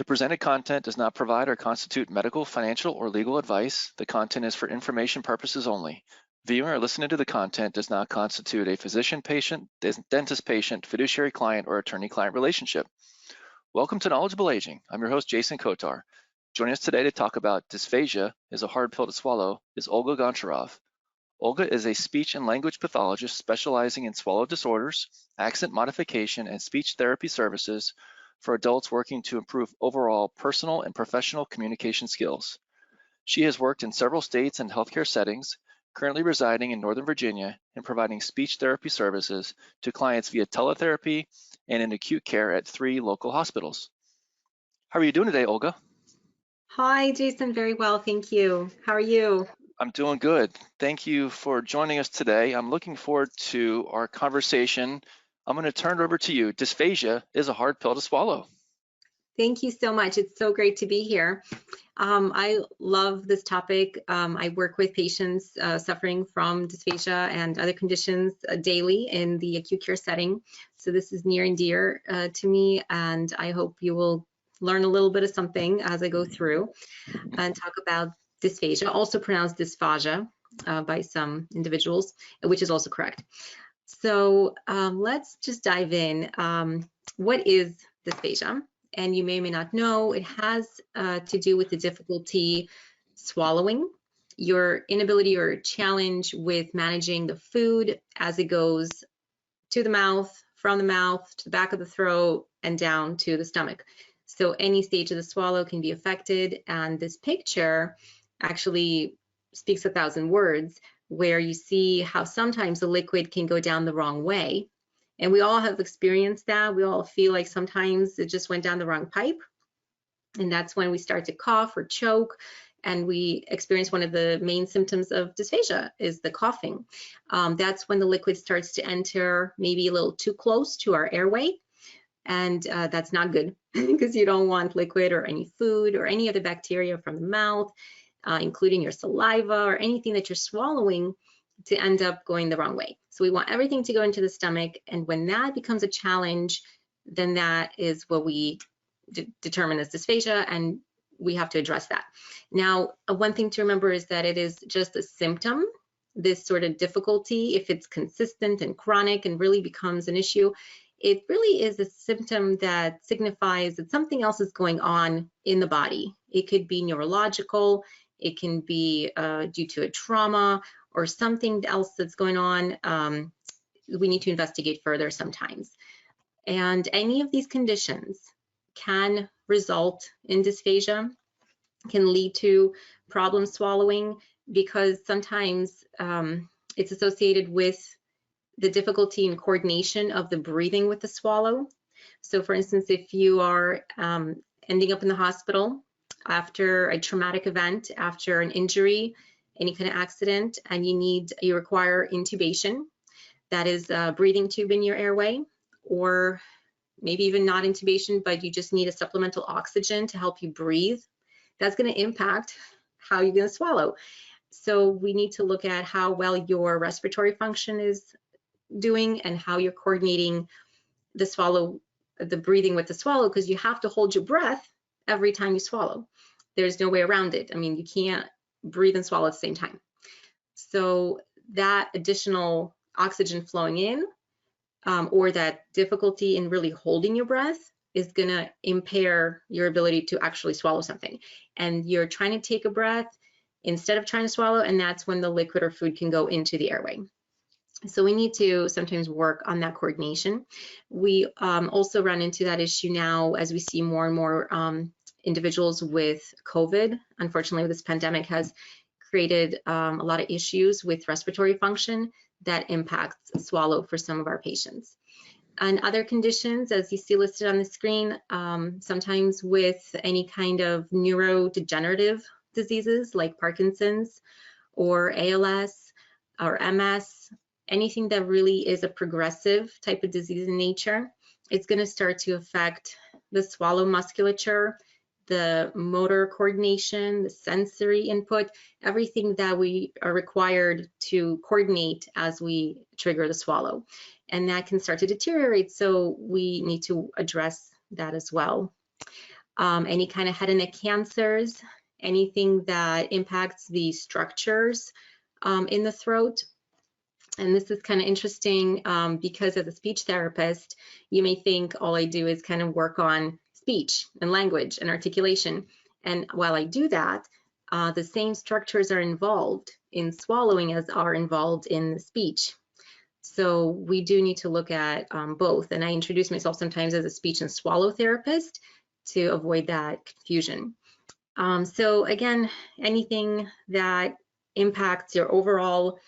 presented content does not provide or constitute medical, financial, or legal advice. The content is for information purposes only. Viewing or listening to the content does not constitute a physician-patient, dentist-patient, fiduciary-client, or attorney-client relationship. Welcome to Knowledgeable Aging. I'm your host, Jason Kotar. Joining us today to talk about dysphagia is a hard pill to swallow is Olga Goncharov. Olga is a speech and language pathologist specializing in swallow disorders, accent modification, and speech therapy services for adults working to improve overall personal and professional communication skills. She has worked in several states and healthcare settings, currently residing in Northern Virginia and providing speech therapy services to clients via teletherapy and in acute care at 3 local hospitals. How are you doing today, Olga? Hi, Jason. Very well, thank you. How are you? I'm doing good. Thank you for joining us today. I'm looking forward to our conversation. I'm going to turn it over to you. Dysphagia is a hard pill to swallow. Thank you so much. It's so great to be here. I love this topic. I work with patients suffering from dysphagia and other conditions daily in the acute care setting. So this is near and dear to me, and I hope you will learn a little bit of something as I go through and talk about dysphagia, also pronounced dysphagia by some individuals, which is also correct. So let's just dive in. What is dysphagia? And you may or may not know, it has to do with the difficulty swallowing, your inability or challenge with managing the food as it goes to the mouth, from the mouth to the back of the throat, and down to the stomach. So any stage of the swallow can be affected, and this picture actually speaks 1,000 words, where you see how sometimes the liquid can go down the wrong way. And we all have experienced that. We all feel like sometimes it just went down the wrong pipe. And that's when we start to cough or choke. And we experience one of the main symptoms of dysphagia is the coughing. That's when the liquid starts to enter maybe a little too close to our airway. And that's not good because you don't want liquid or any food or any other bacteria from the mouth, including your saliva or anything that you're swallowing, to end up going the wrong way. So we want everything to go into the stomach, and when that becomes a challenge, then that is what we determine as dysphagia, and we have to address that. Now, one thing to remember is that it is just a symptom. This sort of difficulty, if it's consistent and chronic and really becomes an issue, it really is a symptom that signifies that something else is going on in the body. It could be neurological, it can be due to a trauma, or something else that's going on. We need to investigate further sometimes. And any of these conditions can result in dysphagia, can lead to problem swallowing, because sometimes it's associated with the difficulty in coordination of the breathing with the swallow. So for instance, if you are ending up in the hospital after a traumatic event, after an injury, any kind of accident, and you require intubation, that is a breathing tube in your airway, or maybe even not intubation, but you just need a supplemental oxygen to help you breathe, that's going to impact how you're going to swallow. So we need to look at how well your respiratory function is doing and how you're coordinating the swallow, the breathing with the swallow, because you have to hold your breath every time you swallow. There's no way around it. I mean, you can't breathe and swallow at the same time. So that additional oxygen flowing in, or that difficulty in really holding your breath, is going to impair your ability to actually swallow something. And you're trying to take a breath instead of trying to swallow, and that's when the liquid or food can go into the airway. So we need to sometimes work on that coordination. We also run into that issue now as we see more and more individuals with COVID. Unfortunately, this pandemic has created a lot of issues with respiratory function that impacts swallow for some of our patients. And other conditions, as you see listed on the screen, sometimes with any kind of neurodegenerative diseases like Parkinson's or ALS or MS, anything that really is a progressive type of disease in nature, it's going to start to affect the swallow musculature, the motor coordination, the sensory input, everything that we are required to coordinate as we trigger the swallow. And that can start to deteriorate, so we need to address that as well. any kind of head and neck cancers, anything that impacts the structures in the throat. And this is kind of interesting because as a speech therapist, you may think all I do is kind of work on speech and language and articulation. And while I do that, the same structures are involved in swallowing as are involved in the speech. So we do need to look at both. And I introduce myself sometimes as a speech and swallow therapist to avoid that confusion. So again, anything that impacts your overall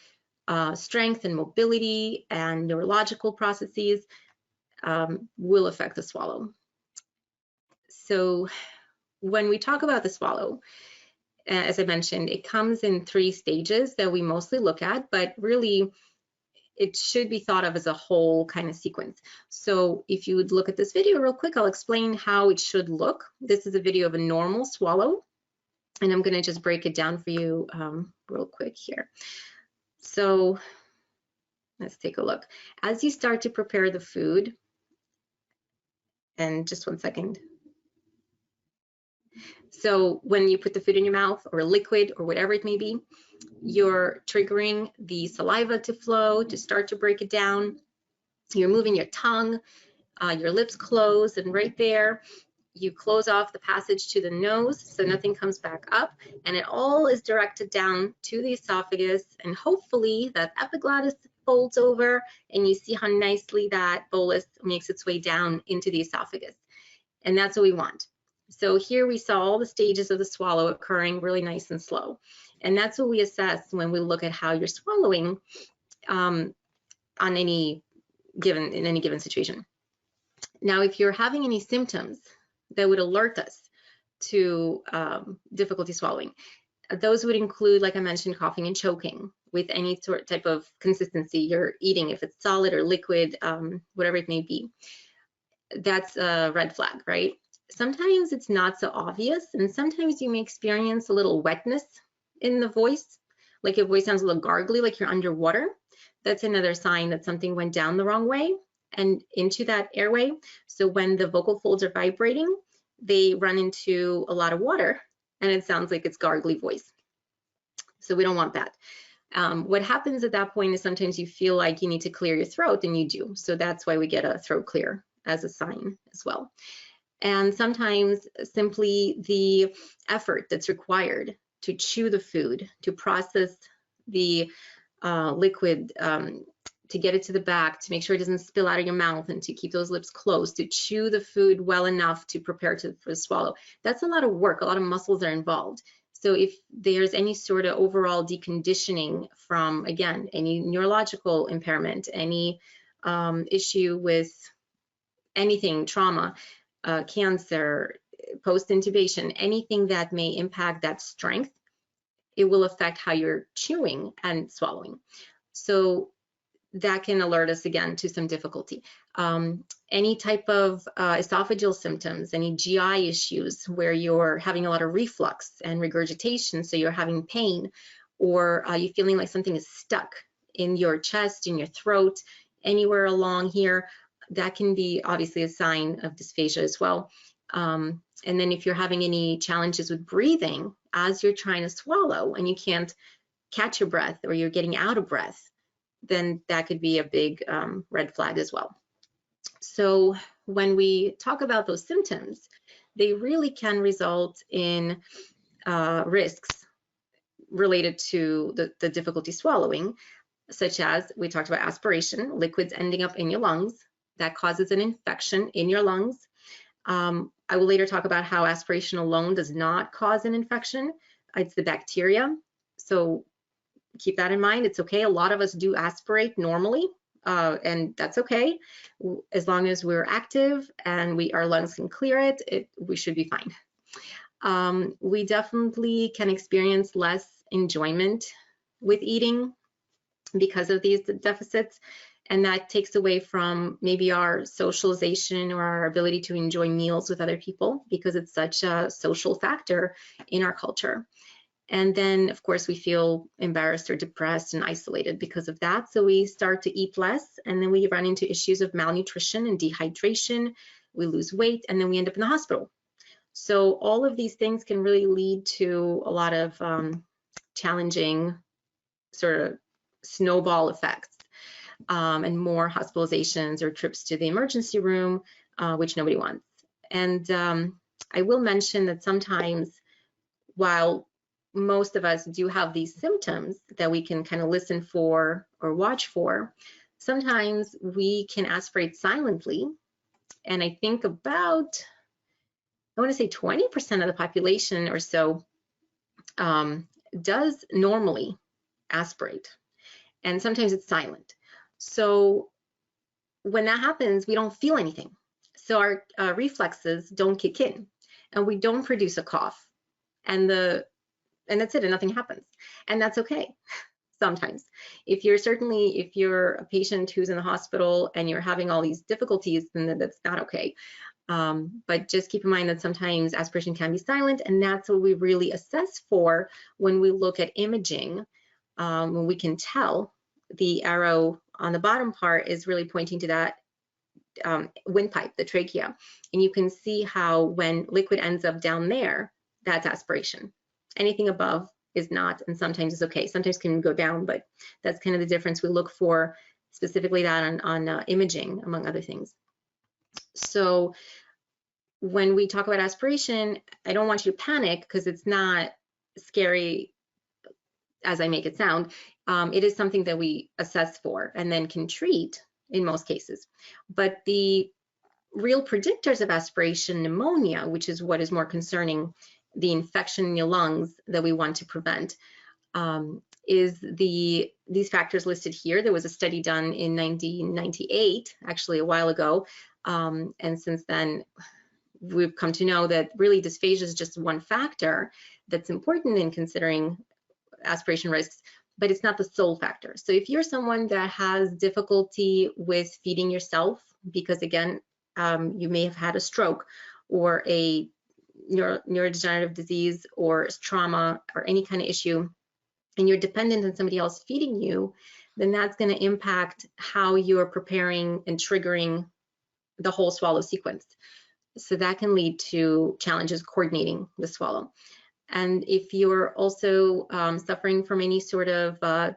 strength and mobility and neurological processes will affect the swallow. So when we talk about the swallow, as I mentioned, it comes in 3 stages that we mostly look at, but really it should be thought of as a whole kind of sequence. So if you would look at this video real quick, I'll explain how it should look. This is a video of a normal swallow, and I'm going to just break it down for you real quick here. So let's take a look. As you start to prepare the food, and just one second. So when you put the food in your mouth or liquid or whatever it may be, you're triggering the saliva to flow, to start to break it down. You're moving your tongue, your lips close, and right there, you close off the passage to the nose so nothing comes back up, and it all is directed down to the esophagus, and hopefully that epiglottis folds over and you see how nicely that bolus makes its way down into the esophagus. And that's what we want. So here we saw all the stages of the swallow occurring really nice and slow. And that's what we assess when we look at how you're swallowing in any given situation. Now, if you're having any symptoms that would alert us to difficulty swallowing, those would include, like I mentioned, coughing and choking with any type of consistency you're eating, if it's solid or liquid, whatever it may be. That's a red flag, right? Sometimes it's not so obvious, and sometimes you may experience a little wetness in the voice, like your voice sounds a little gargly, like you're underwater. That's another sign that something went down the wrong way and into that airway. So when the vocal folds are vibrating, they run into a lot of water and it sounds like it's gargly voice. So we don't want that. What happens at that point is sometimes you feel like you need to clear your throat, and you do. So that's why we get a throat clear as a sign as well. And sometimes simply the effort that's required to chew the food, to process the liquid, to get it to the back, to make sure it doesn't spill out of your mouth, and to keep those lips closed, to chew the food well enough to prepare for the swallow. That's a lot of work. A lot of muscles are involved. So if there's any sort of overall deconditioning from, again, any neurological impairment, any issue with anything, trauma, cancer, post-intubation, anything that may impact that strength, it will affect how you're chewing and swallowing. So that can alert us again to some difficulty. Any type of esophageal symptoms, any GI issues where you're having a lot of reflux and regurgitation, so you're having pain, or you feeling like something is stuck in your chest, in your throat, anywhere along here, that can be obviously a sign of dysphagia as well. And then if you're having any challenges with breathing as you're trying to swallow and you can't catch your breath, or you're getting out of breath, then that could be a big red flag as well. So when we talk about those symptoms, they really can result in risks related to the difficulty swallowing, such as we talked about aspiration, liquids ending up in your lungs. That causes an infection in your lungs. I will later talk about how aspiration alone does not cause an infection. It's the bacteria. So keep that in mind. It's okay. A lot of us do aspirate normally, and that's okay. As long as we're active and our lungs can clear it, we should be fine. We definitely can experience less enjoyment with eating because of these deficits. And that takes away from maybe our socialization or our ability to enjoy meals with other people, because it's such a social factor in our culture. And then, of course, we feel embarrassed or depressed and isolated because of that. So we start to eat less, and then we run into issues of malnutrition and dehydration. We lose weight, and then we end up in the hospital. So all of these things can really lead to a lot of challenging sort of snowball effects, and more hospitalizations or trips to the emergency room, which nobody wants. And I will mention that sometimes, while most of us do have these symptoms that we can kind of listen for or watch for, sometimes we can aspirate silently. And I think about, I want to say 20% of the population or so does normally aspirate, and sometimes it's silent. So when that happens, we don't feel anything. So our reflexes don't kick in, and we don't produce a cough, and that's it, and nothing happens. And that's okay sometimes. If you're a patient who's in the hospital and you're having all these difficulties, then that's not okay. But just keep in mind that sometimes aspiration can be silent, and that's what we really assess for when we look at imaging. When we can tell, the arrow on the bottom part is really pointing to that windpipe, the trachea, and you can see how when liquid ends up down there, that's aspiration. Anything above is not, and sometimes it's okay. Sometimes can go down, but that's kind of the difference we look for, specifically that on imaging, among other things. So when we talk about aspiration, I don't want you to panic, because it's not scary as I make it sound. It is something that we assess for and then can treat in most cases. But the real predictors of aspiration, pneumonia, which is what is more concerning, the infection in your lungs that we want to prevent, is these factors listed here. There was a study done in 1998, actually a while ago, and since then we've come to know that really dysphagia is just one factor that's important in considering aspiration risks, but it's not the sole factor. So if you're someone that has difficulty with feeding yourself, because again, you may have had a stroke or a neurodegenerative disease or trauma or any kind of issue, and you're dependent on somebody else feeding you, then that's going to impact how you're preparing and triggering the whole swallow sequence. So that can lead to challenges coordinating the swallow. And if you're also suffering from any sort of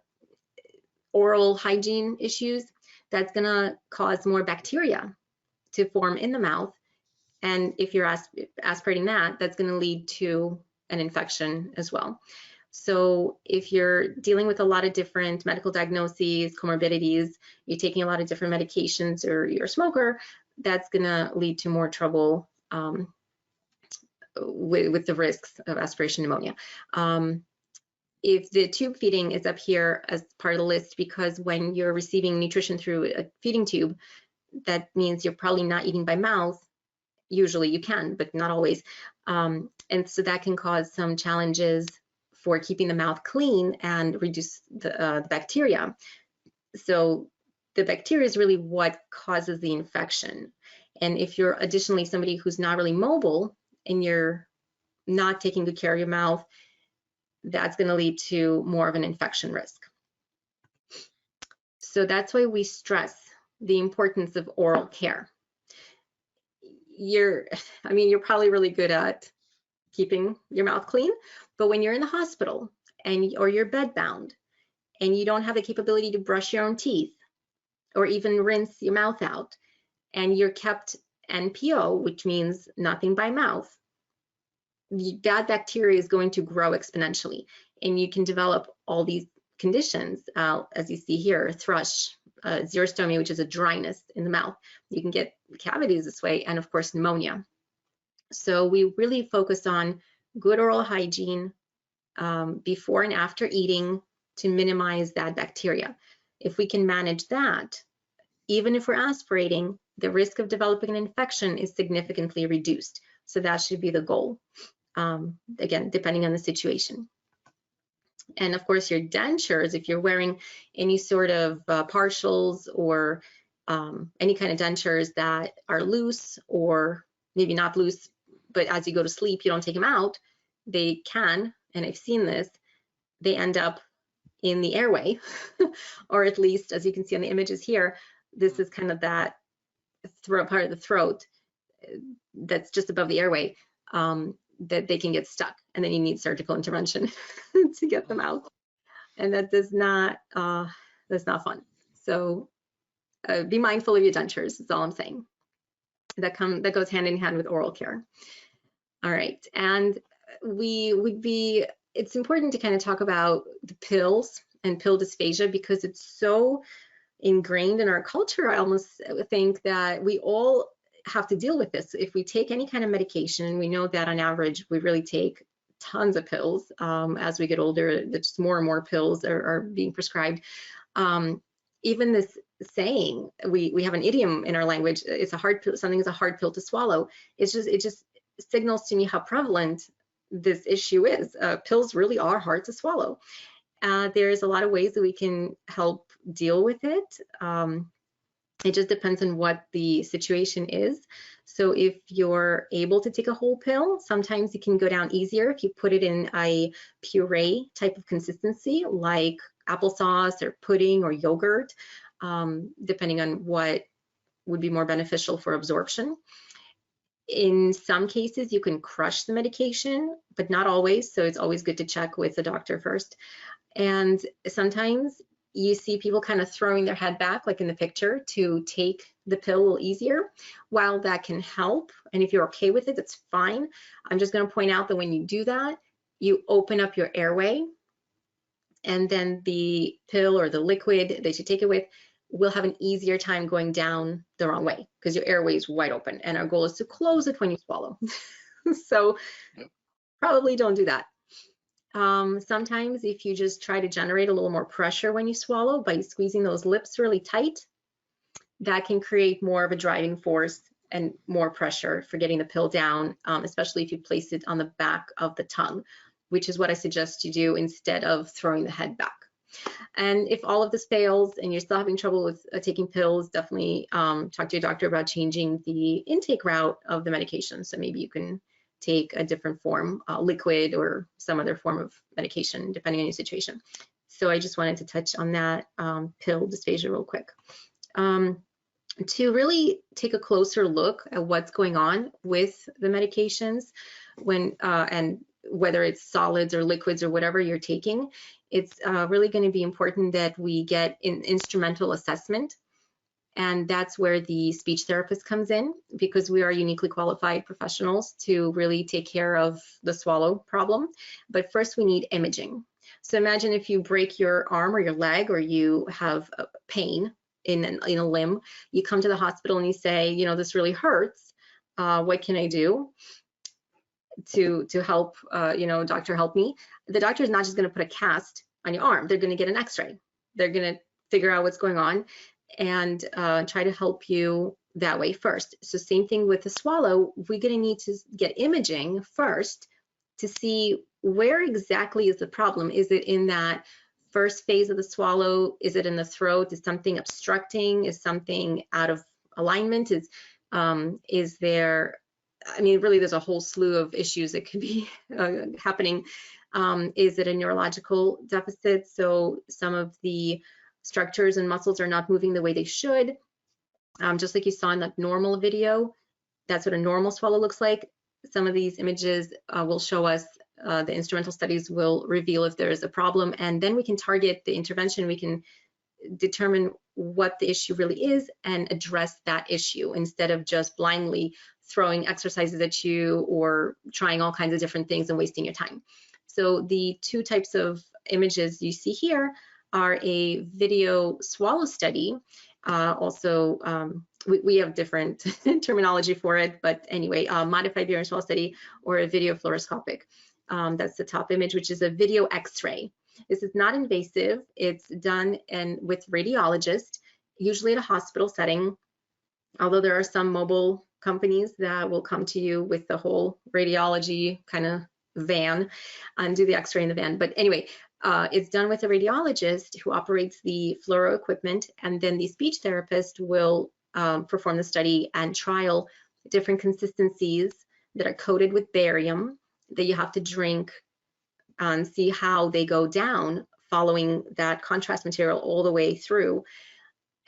oral hygiene issues, that's going to cause more bacteria to form in the mouth. And if you're aspirating that, that's going to lead to an infection as well. So if you're dealing with a lot of different medical diagnoses, comorbidities, you're taking a lot of different medications, or you're a smoker, that's going to lead to more trouble with the risks of aspiration pneumonia. If the tube feeding is up here as part of the list, because when you're receiving nutrition through a feeding tube, that means you're probably not eating by mouth. Usually you can, but not always. And so that can cause some challenges for keeping the mouth clean and reduce the bacteria. So the bacteria is really what causes the infection. And if you're additionally somebody who's not really mobile and you're not taking good care of your mouth, that's going to lead to more of an infection risk. So that's why we stress the importance of oral care. You're probably really good at keeping your mouth clean, but when you're in the hospital or you're bedbound and you don't have the capability to brush your own teeth or even rinse your mouth out, and you're kept NPO, which means nothing by mouth, that bacteria is going to grow exponentially, and you can develop all these conditions, as you see here, thrush, xerostomia, which is a dryness in the mouth. You can get cavities this way, and of course pneumonia. So we really focus on good oral hygiene before and after eating to minimize that bacteria. If we can manage that, even if we're aspirating, the risk of developing an infection is significantly reduced. So that should be the goal, again, depending on the situation. And of course, your dentures, if you're wearing any sort of partials or any kind of dentures that are loose or maybe not loose, but as you go to sleep, you don't take them out, they can, and I've seen this, they end up in the airway, or at least, as you can see on the images here, this is kind of that throat part of the throat that's just above the airway. that they can get stuck, and then you need surgical intervention to get them out. And that's not fun. So be mindful of your dentures, is all I'm saying. That goes hand in hand with oral care. All right, and it's important to kind of talk about the pills and pill dysphagia because it's so ingrained in our culture. I almost think that we all have to deal with this. If we take any kind of medication, we know that on average we really take tons of pills. As we get older, just more and more pills are being prescribed. Even this saying, we have an idiom in our language, it's a hard pill, something is a hard pill to swallow. It just signals to me how prevalent this issue is. Pills really are hard to swallow. There's a lot of ways that we can help deal with it. It just depends on what the situation is. So if you're able to take a whole pill, sometimes it can go down easier if you put it in a puree type of consistency, like applesauce or pudding or yogurt, depending on what would be more beneficial for absorption. In some cases, you can crush the medication, but not always. So it's always good to check with the doctor first. And sometimes you see people kind of throwing their head back, like in the picture, to take the pill a little easier. While that can help, and if you're okay with it, that's fine. I'm just going to point out that when you do that, you open up your airway, and then the pill or the liquid that you take it with will have an easier time going down the wrong way because your airway is wide open, and our goal is to close it when you swallow. So probably don't do that. Sometimes if you just try to generate a little more pressure when you swallow by squeezing those lips really tight, that can create more of a driving force and more pressure for getting the pill down, especially if you place it on the back of the tongue, which is what I suggest you do instead of throwing the head back. And if all of this fails and you're still having trouble with taking pills, definitely talk to your doctor about changing the intake route of the medication. So maybe you can take a different form, liquid or some other form of medication, depending on your situation. So I just wanted to touch on that pill dysphagia real quick. To really take a closer look at what's going on with the medications when and whether it's solids or liquids or whatever you're taking, it's really going to be important that we get an instrumental assessment. And that's where the speech therapist comes in, because we are uniquely qualified professionals to really take care of the swallow problem. But first we need imaging. So imagine if you break your arm or your leg, or you have pain in a limb, you come to the hospital and you say, you know, this really hurts. What can I do to help, you know, doctor, help me? The doctor is not just going to put a cast on your arm. They're going to get an x-ray. They're going to figure out what's going on and try to help you that way first. So same thing with the swallow. We're going to need to get imaging first to see where exactly is the problem. Is it in that first phase of the swallow? Is it in the throat? Is something obstructing? Is something out of alignment? Is there, I mean, really there's a whole slew of issues that could be happening. Is it a neurological deficit? So some of the structures and muscles are not moving the way they should. Just like you saw in the normal video, that's what a normal swallow looks like. Some of these images will show us, the instrumental studies will reveal if there is a problem, and then we can target the intervention. We can determine what the issue really is and address that issue instead of just blindly throwing exercises at you or trying all kinds of different things and wasting your time. So the two types of images you see here are a video swallow study. We have different terminology for it, but anyway, modified barium swallow study or a video fluoroscopic. That's the top image, which is a video x-ray. This is not invasive. It's done with radiologists, usually at a hospital setting, although there are some mobile companies that will come to you with the whole radiology kind of van and do the x-ray in the van. But anyway, it's done with a radiologist who operates the fluoro equipment, and then the speech therapist will perform the study and trial different consistencies that are coated with barium that you have to drink and see how they go down following that contrast material all the way through.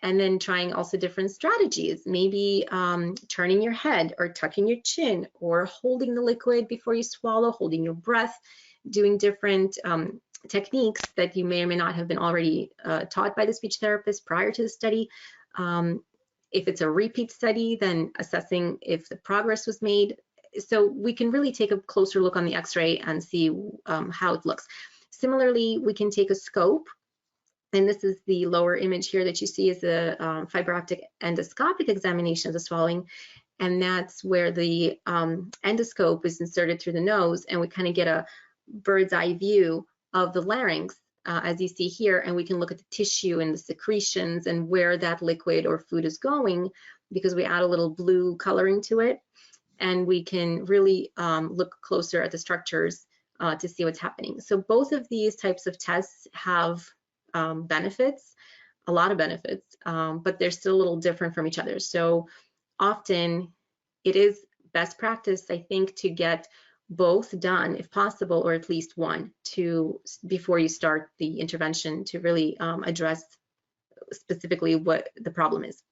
And then trying also different strategies, maybe turning your head or tucking your chin or holding the liquid before you swallow, holding your breath, doing different techniques that you may or may not have been already taught by the speech therapist prior to the study. If it's a repeat study, then assessing if the progress was made. So we can really take a closer look on the x-ray and see how it looks. Similarly, we can take a scope, and this is the lower image here that you see is the fiber optic endoscopic examination of the swallowing, and that's where the endoscope is inserted through the nose, and we kind of get a bird's eye view of the larynx, as you see here, and we can look at the tissue and the secretions and where that liquid or food is going, because we add a little blue coloring to it, and we can really look closer at the structures to see what's happening. So both of these types of tests have benefits, a lot of benefits, but they're still a little different from each other. So often it is best practice, I think, to get both done if possible, or at least one before you start the intervention to really address specifically what the problem is.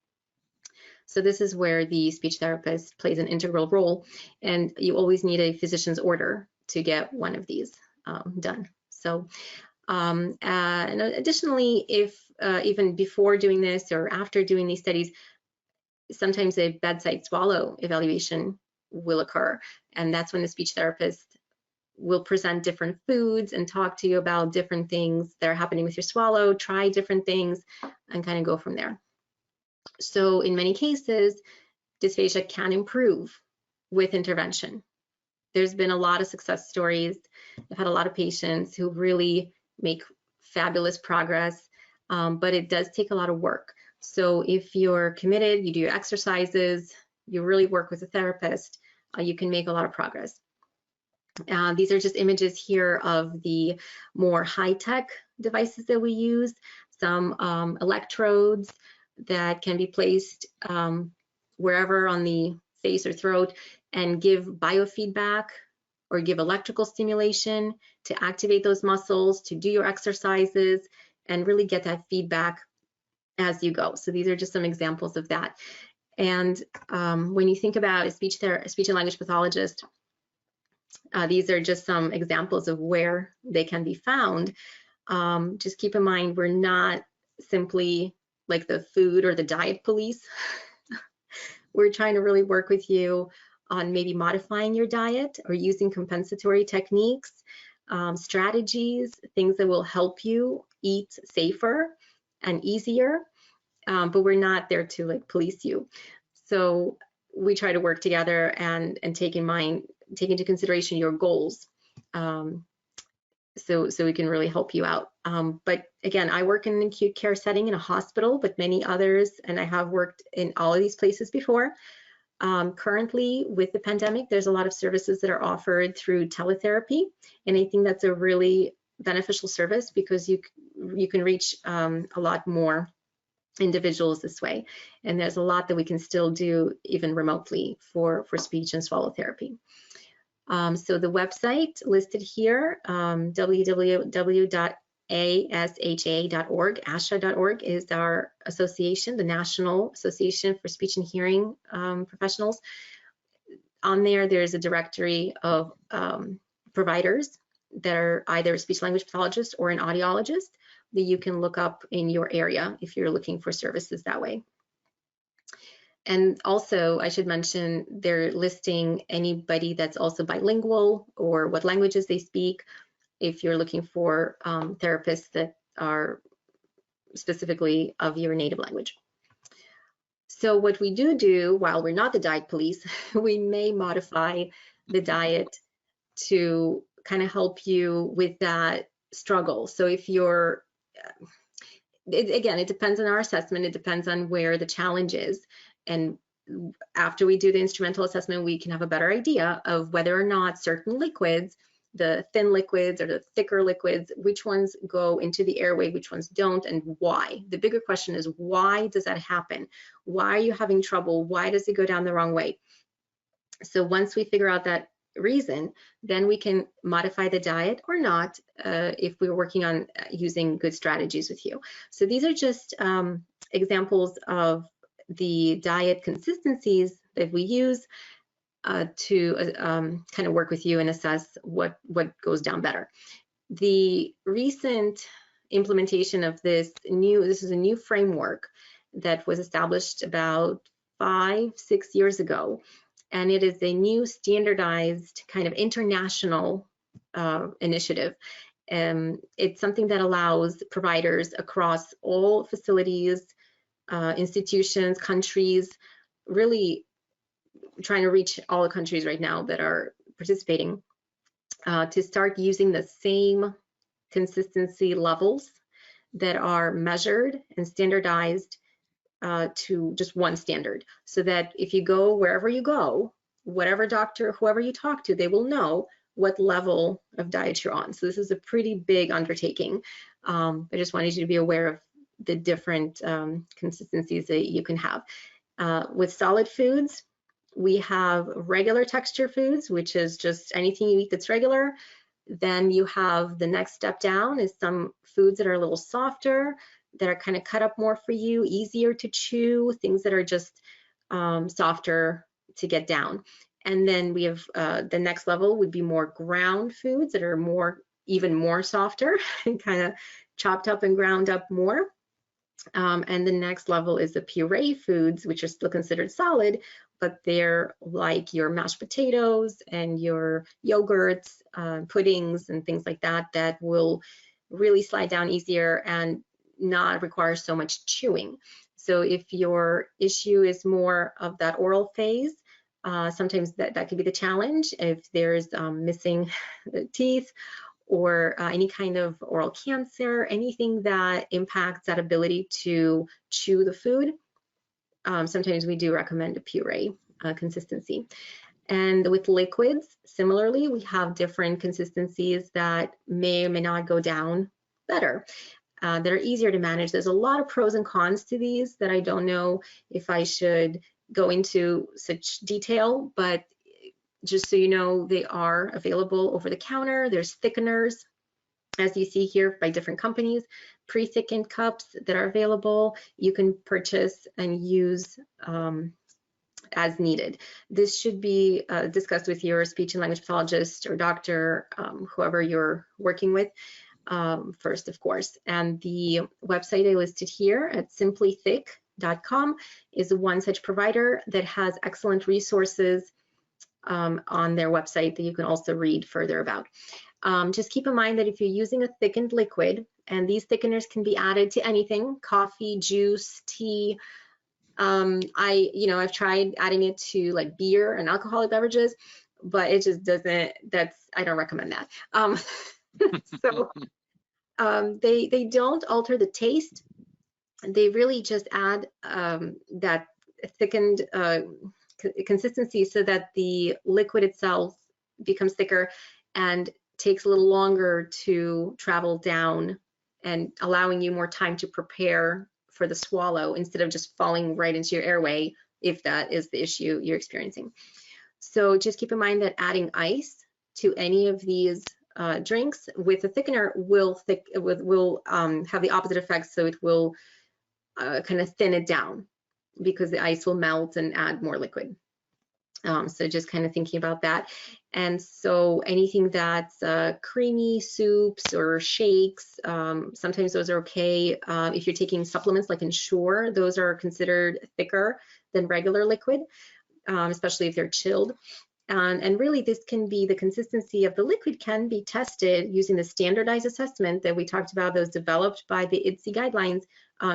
So this is where the speech therapist plays an integral role, and you always need a physician's order to get one of these done. So and additionally, if even before doing this or after doing these studies, sometimes a bedside swallow evaluation will occur, and that's when the speech therapist will present different foods and talk to you about different things that are happening with your swallow, try different things, and kind of go from there. So in many cases, dysphagia can improve with intervention. There's been a lot of success stories. I've had a lot of patients who really make fabulous progress, but it does take a lot of work. So if you're committed, you do your exercises, you really work with a therapist, you can make a lot of progress. These are just images here of the more high-tech devices that we use, some electrodes that can be placed wherever on the face or throat and give biofeedback or give electrical stimulation to activate those muscles, to do your exercises, and really get that feedback as you go. So these are just some examples of that. And when you think about a speech and language pathologist, these are just some examples of where they can be found. Just keep in mind, we're not simply like the food or the diet police. We're trying to really work with you on maybe modifying your diet or using compensatory techniques, strategies, things that will help you eat safer and easier, but we're not there to like police you. So we try to work together and take into consideration your goals, so we can really help you out. But again, I work in an acute care setting in a hospital, but many others, and I have worked in all of these places before. Currently, with the pandemic, there's a lot of services that are offered through teletherapy, and I think that's a really beneficial service because you can reach a lot more individuals this way, and there's a lot that we can still do even remotely for speech and swallow therapy. So the website listed here, www.asha.org, ASHA.org is our association, the National Association for Speech and Hearing Professionals. On there, there's a directory of providers that are either a speech language pathologist or an audiologist that you can look up in your area if you're looking for services that way. And also, I should mention, they're listing anybody that's also bilingual or what languages they speak, if you're looking for therapists that are specifically of your native language. So what we do, while we're not the diet police, we may modify the diet to kind of help you with that struggle. So if you're, again, it depends on our assessment, it depends on where the challenge is. And after we do the instrumental assessment, we can have a better idea of whether or not certain liquids, the thin liquids or the thicker liquids, which ones go into the airway, which ones don't, and why. The bigger question is, why does that happen? Why are you having trouble? Why does it go down the wrong way? So once we figure out that reason, then we can modify the diet or not if we're working on using good strategies with you. So these are just examples of the diet consistencies that we use to kind of work with you and assess what goes down better. The recent implementation of this is a new framework that was established about 5-6 years ago, and it is a new standardized kind of international initiative. It's something that allows providers across all facilities, institutions, countries, really trying to reach all the countries right now that are participating, to start using the same consistency levels that are measured and standardized to just one standard, so that if you go wherever you go, whatever doctor, whoever you talk to, they will know what level of diet you're on. So this is a pretty big undertaking. I just wanted you to be aware of the different consistencies that you can have. With solid foods, we have regular texture foods, which is just anything you eat that's regular. Then you have the next step down is some foods that are a little softer, that are kind of cut up more for you, easier to chew, things that are just softer to get down. And then we have the next level would be more ground foods that are even more softer and kind of chopped up and ground up more. And the next level is the puree foods, which are still considered solid, but they're like your mashed potatoes and your yogurts, puddings, and things like that, that will really slide down easier and not require so much chewing. So if your issue is more of that oral phase, sometimes that could be the challenge. If there's missing teeth, or any kind of oral cancer, anything that impacts that ability to chew the food, sometimes we do recommend a puree consistency. And with liquids, similarly, we have different consistencies that may or may not go down better, that are easier to manage. There's a lot of pros and cons to these that I don't know if I should go into such detail, but just so you know, they are available over the counter. There's thickeners, as you see here, by different companies, pre-thickened cups that are available. You can purchase and use as needed. This should be discussed with your speech and language pathologist or doctor, whoever you're working with, first, of course. And the website I listed here at simplythick.com is one such provider that has excellent resources on their website that you can also read further about. Just keep in mind that if you're using a thickened liquid, and these thickeners can be added to anything, coffee, juice, tea. I've tried adding it to like beer and alcoholic beverages, but it just doesn't, I don't recommend that. So they don't alter the taste. They really just add that thickened consistency so that the liquid itself becomes thicker and takes a little longer to travel down, and allowing you more time to prepare for the swallow instead of just falling right into your airway, if that is the issue you're experiencing. So just keep in mind that adding ice to any of these drinks with a thickener will have the opposite effect, so it will kind of thin it down, because the ice will melt and add more liquid. So just kind of thinking about that. And so anything that's creamy soups or shakes, sometimes those are okay. If you're taking supplements like Ensure, those are considered thicker than regular liquid, especially if they're chilled. And really, this can be, the consistency of the liquid can be tested using the standardized assessment that we talked about, those developed by the IDSI guidelines,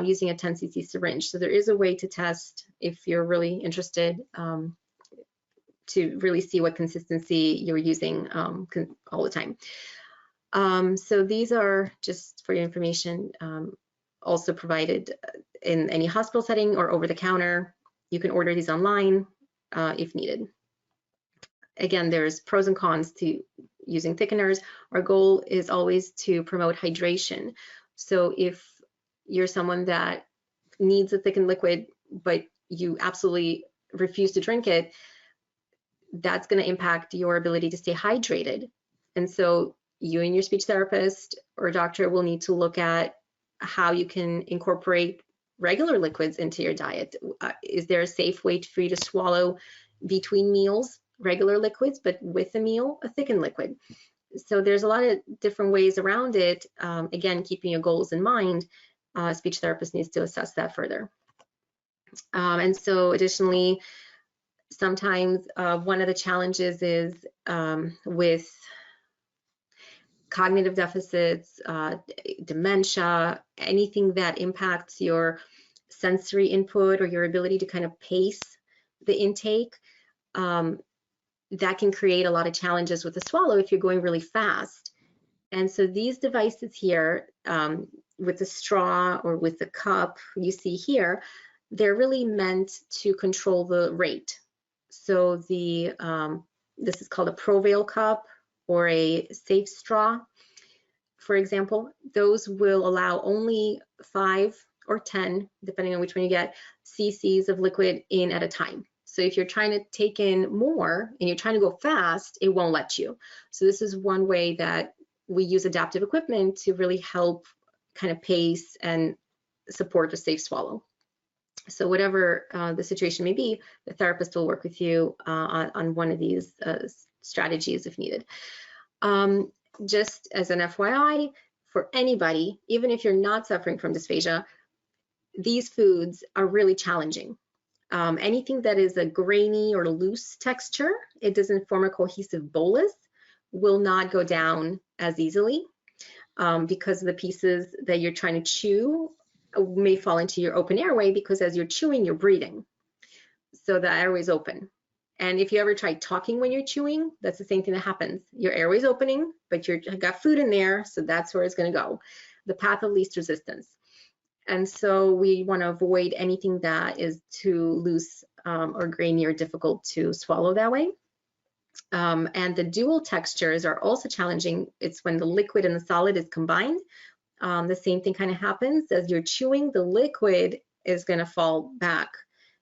using a 10 cc syringe. So there is a way to test if you're really interested, to really see what consistency you're using all the time. So these are, just for your information, also provided in any hospital setting or over the counter. You can order these online if needed. Again, there's pros and cons to using thickeners. Our goal is always to promote hydration. So if you're someone that needs a thickened liquid, but you absolutely refuse to drink it, that's going to impact your ability to stay hydrated. And so you and your speech therapist or doctor will need to look at how you can incorporate regular liquids into your diet? Is there a safe way for you to swallow between meals regular liquids, but with a meal, a thickened liquid? So there's a lot of different ways around it. Again, keeping your goals in mind, speech therapist needs to assess that further. And so additionally, sometimes one of the challenges is with cognitive deficits, dementia, anything that impacts your sensory input or your ability to kind of pace the intake, that can create a lot of challenges with the swallow if you're going really fast. And so these devices here, with the straw or with the cup you see here, they're really meant to control the rate. So the this is called a Provail cup or a safe straw, for example. Those will allow only 5 or 10, depending on which one you get, cc's of liquid in at a time. So if you're trying to take in more and you're trying to go fast, it won't let you. So this is one way that we use adaptive equipment to really help kind of pace and support a safe swallow. So whatever the situation may be, the therapist will work with you on one of these strategies if needed. Just as an FYI, for anybody, even if you're not suffering from dysphagia, these foods are really challenging. Anything that is a grainy or loose texture, it doesn't form a cohesive bolus, will not go down as easily because the pieces that you're trying to chew may fall into your open airway, because as you're chewing, you're breathing. So the airway is open. And if you ever try talking when you're chewing, that's the same thing that happens. Your airway's opening, but you've got food in there, so that's where it's going to go. The path of least resistance. And so we want to avoid anything that is too loose or grainy or difficult to swallow that way. And the dual textures are also challenging. It's when the liquid and the solid is combined. The same thing kind of happens. As you're chewing, the liquid is going to fall back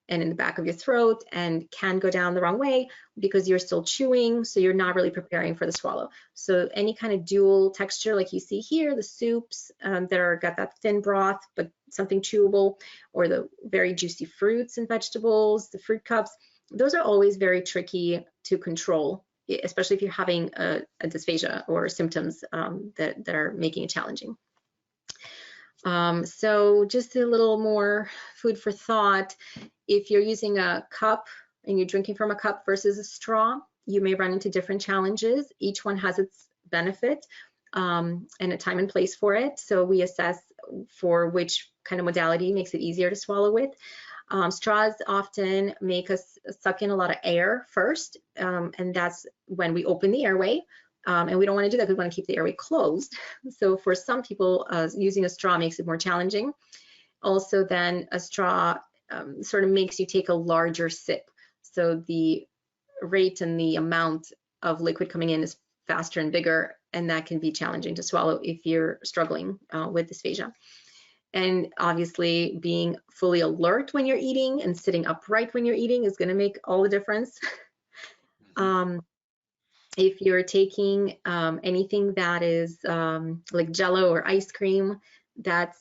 and in the back of your throat and can go down the wrong way because you're still chewing, so you're not really preparing for the swallow. So any kind of dual texture like you see here, the soups that are got that thin broth but something chewable, or the very juicy fruits and vegetables, the fruit cups, those are always very tricky to control, especially if you're having a dysphagia or symptoms that are making it challenging. So just a little more food for thought. If you're using a cup and you're drinking from a cup versus a straw, you may run into different challenges. Each one has its benefit and a time and place for it. So we assess for which kind of modality makes it easier to swallow with. Straws often make us suck in a lot of air first, and that's when we open the airway. And we don't want to do that because we want to keep the airway closed. So for some people, using a straw makes it more challenging. Also, then a straw sort of makes you take a larger sip. So the rate and the amount of liquid coming in is faster and bigger, and that can be challenging to swallow if you're struggling with dysphagia. And obviously, being fully alert when you're eating and sitting upright when you're eating is going to make all the difference. If you're taking anything that is like Jello or ice cream, that's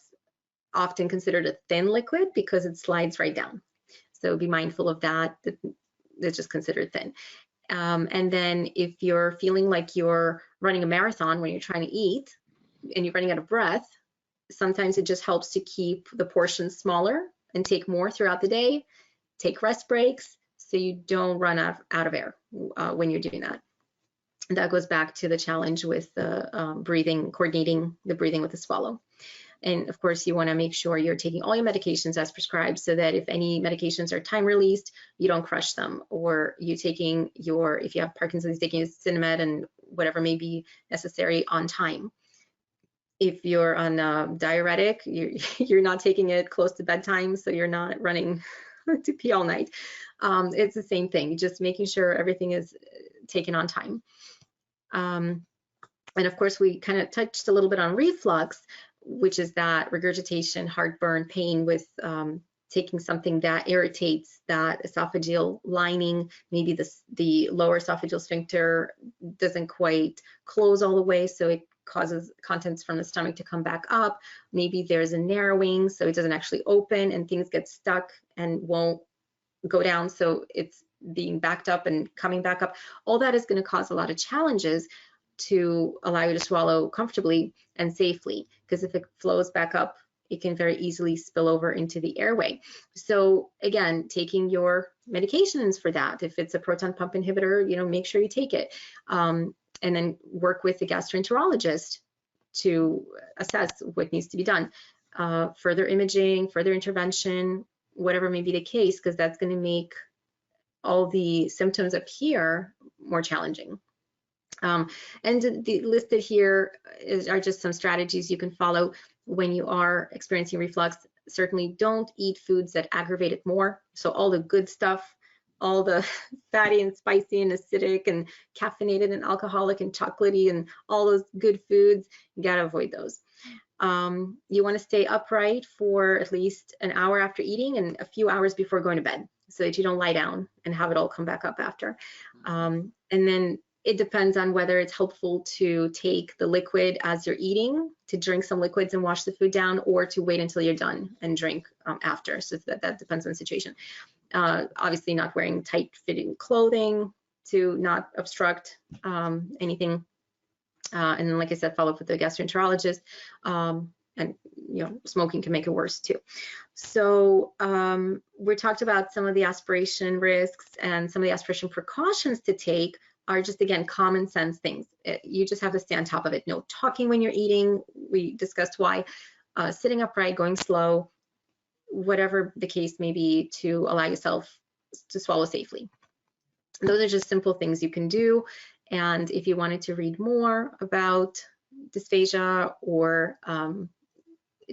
often considered a thin liquid because it slides right down. So be mindful of that. It's just considered thin. And then if you're feeling like you're running a marathon when you're trying to eat and you're running out of breath, sometimes it just helps to keep the portions smaller and take more throughout the day. Take rest breaks so you don't run out of air when you're doing that. And that goes back to the challenge with the breathing, coordinating the breathing with the swallow. And of course, you want to make sure you're taking all your medications as prescribed so that if any medications are time released, you don't crush them, or you taking your, if you have Parkinson's, taking a Cinemed and whatever may be necessary on time. If you're on a diuretic, you're not taking it close to bedtime, so you're not running to pee all night. It's the same thing, just making sure everything is taken on time. And of course, we kind of touched a little bit on reflux, which is that regurgitation, heartburn, pain with taking something that irritates that esophageal lining. Maybe the lower esophageal sphincter doesn't quite close all the way, so it causes contents from the stomach to come back up. Maybe there's a narrowing, so it doesn't actually open and things get stuck and won't go down, so it's being backed up and coming back up. All that is going to cause a lot of challenges to allow you to swallow comfortably and safely, because if it flows back up, it can very easily spill over into the airway. So again, taking your medications for that. If it's a proton pump inhibitor, you know, make sure you take it. And then work with the gastroenterologist to assess what needs to be done. Further imaging, further intervention, whatever may be the case, because that's going to make all the symptoms up here more challenging. And listed here are just some strategies you can follow when you are experiencing reflux. Certainly don't eat foods that aggravate it more. So all the good stuff, all the fatty and spicy and acidic and caffeinated and alcoholic and chocolatey and all those good foods, you gotta avoid those. You want to stay upright for at least an hour after eating and a few hours before going to bed, so that you don't lie down and have it all come back up after. And then it depends on whether it's helpful to take the liquid as you're eating, to drink some liquids and wash the food down, or to wait until you're done and drink after. So that depends on the situation. Obviously not wearing tight-fitting clothing to not obstruct anything. And then, like I said, follow up with the gastroenterologist. And you know, smoking can make it worse too. So we talked about some of the aspiration risks, and some of the aspiration precautions to take are just, again, common sense things. You just have to stay on top of it. No talking when you're eating. We discussed why. Sitting upright, going slow, whatever the case may be, to allow yourself to swallow safely. Those are just simple things you can do. And if you wanted to read more about dysphagia or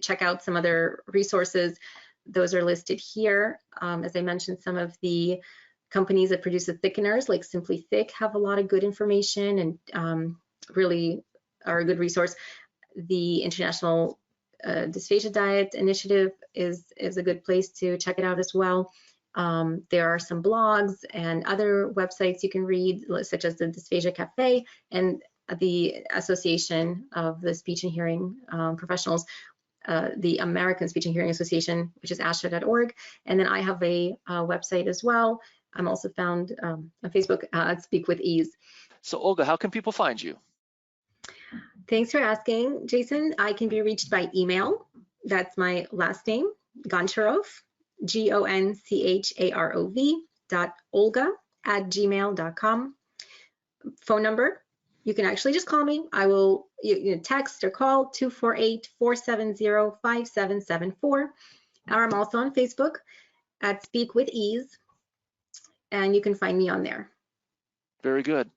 check out some other resources, those are listed here. As I mentioned, some of the companies that produce the thickeners, like Simply Thick, have a lot of good information and really are a good resource. The International Dysphagia Diet Initiative is a good place to check it out as well. There are some blogs and other websites you can read, such as the Dysphagia Cafe and the Association of the Speech and Hearing Professionals, the American Speech and Hearing Association, which is asha.org. And then I have a website as well. I'm also found on Facebook at Speak with Ease. So Olga, how can people find you? Thanks for asking, Jason. I can be reached by email. That's my last name, Goncharov, GONCHAROV.Olga@gmail.com. Phone number, you can actually just call me. I will text or call 248-470-5774. Or I'm also on Facebook at Speak with Ease, and you can find me on there. Very good.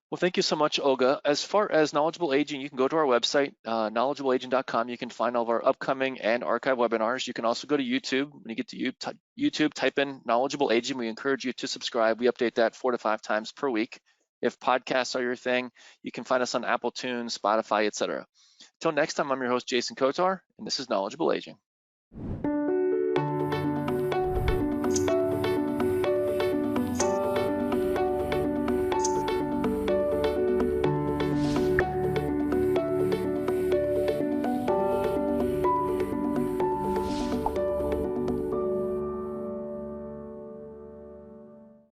Well, thank you so much, Olga. As far as Knowledgeable Aging, you can go to our website, knowledgeableaging.com. You can find all of our upcoming and archive webinars. You can also go to YouTube. When you get to YouTube, type in Knowledgeable Aging. We encourage you to subscribe. We update that 4 to 5 times per week. If podcasts are your thing, you can find us on Apple Tunes, Spotify, etc. Till next time, I'm your host, Jason Kotar, and this is Knowledgeable Aging.